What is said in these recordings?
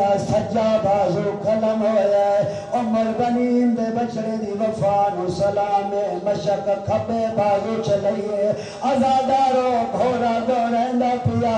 دا سجا بازو قلم ہویا ہے عمر بنین دے بچڑے دی وفا نو سلام مشک کھبے بازو چلائیے ازادارو گھوڑا دوڑیندا پیا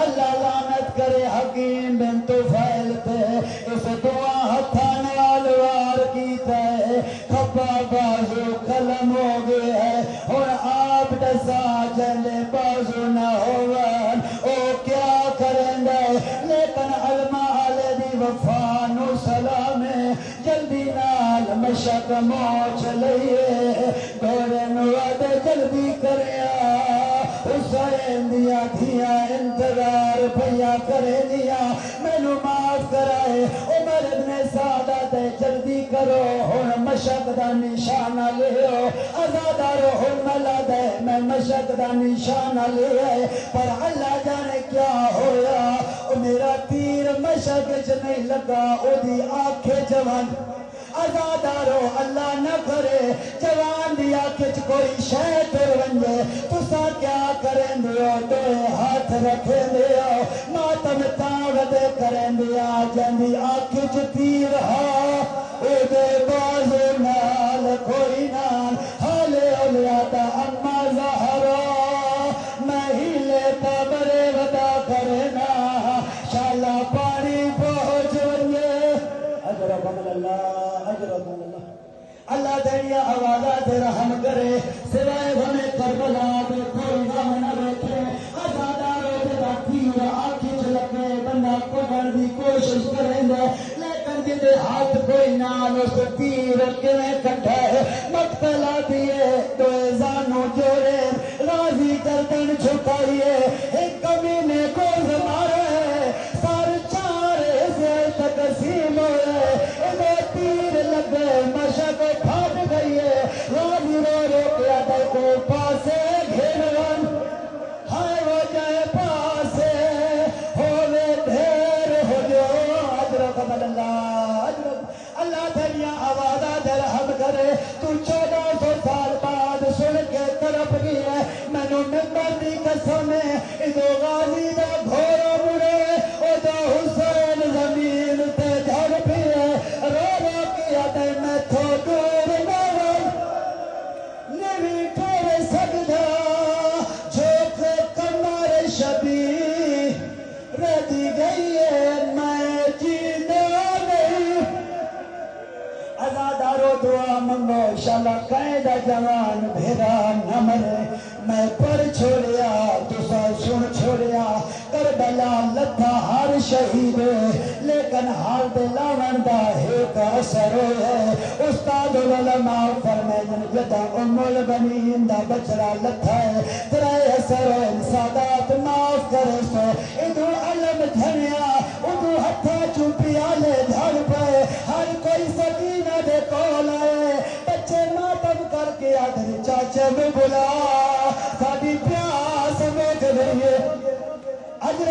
اللہ لعنت کرے حکیم بن طفیل تے اس دعا ہتھاں نال وار کیتا ہے کھبا بازو قلم ہو گیا ہے اور آپ دسا جلے بازو نہ ہوون او کیا کریں گے لیکن علماء علی دی وفا نو سلام جلدی نال مشک موچ لئیے گھوڑے نواد جلدی کریا حسین دیا دھیا انتظار بھیا کرے دیا مینو معاف کرائے عمر ابن سعادت جلدی کرو ہن مشک دا نشانہ لیو ازادارو ہن ملد ہے میں مشک دا نشانہ لے پر اللہ جانے کیا ہویا میرا تیر مشک چ نہیں لگا او دی آنکھیں جوان ازادارو اللہ نہ کرے جوان دی آنکھیں کوئی شے تر ونجے تسا کیا کریں دیو تو ہاتھ رکھے دیو ماتم تاغد کریں دیا جندی آنکھیں چ تیر ہا او دے بازو نال کوئی نال حالے اولیاتا اما زہرا نہیں لیتا برے ودا کرنا شالا پانی پہنچ ونجے اجرکم اللہ اجرکم اللہ اللہ دریا آوازہ دے رحم کرے سوائے ہمیں کربلا دے کوئی غم نہ رکھے ازادارو دے تیر آنکھی چلکے بندہ پکڑ دی کوشش کریں گے لیکن جدے ہاتھ کوئی نال اس تیر کے میں کٹھا ہے مقتلہ دیئے تو ایزانو جوڑے راضی گردن چھکائیے ایک کمینے کو زمارے سار چار سے تقسیم ہوئے انہیں تیر لگے مشک پھاٹ گئی ہے راضی رو رو کیا دے کو پاسے گھیرون ہائے وہ جائے پاسے ہوئے دھیر ہو جو اجرکم اللہ اللہ دنیا آوازہ در ہم کرے تو 1400 سال بعد سن کے طرف گیا میں نو ممبر دی قسم ہے ادو غازی دا گھوڑا مڑے او دا حسین زمین تے جھڑ پیے رو رو کیا تے میں تھو دور نوان نوی ٹھوڑے سکتا جھوک کمار شبی ردی گئی ہے میں جینا نہیں ازادارو دعا منگو شالا قیدہ جوان بھیرا نہ مرے میں پر چھوڑیا تسا سن چھوڑیا کربلا لتھا ہر شہید لیکن حال دے لاون دا ایک اثر ہے استاد العلماء فرمائن جدا ام البنین دا بچڑا لتھا ہے ترائے اثر سادات معاف کرے سو ادو علم جھنیا ادو ہتھا چوپیا لے جھڑ پائے ہر کوئی سکینہ دے کول آئے بچے ماتم کر کے آدھر چاچے میں بلا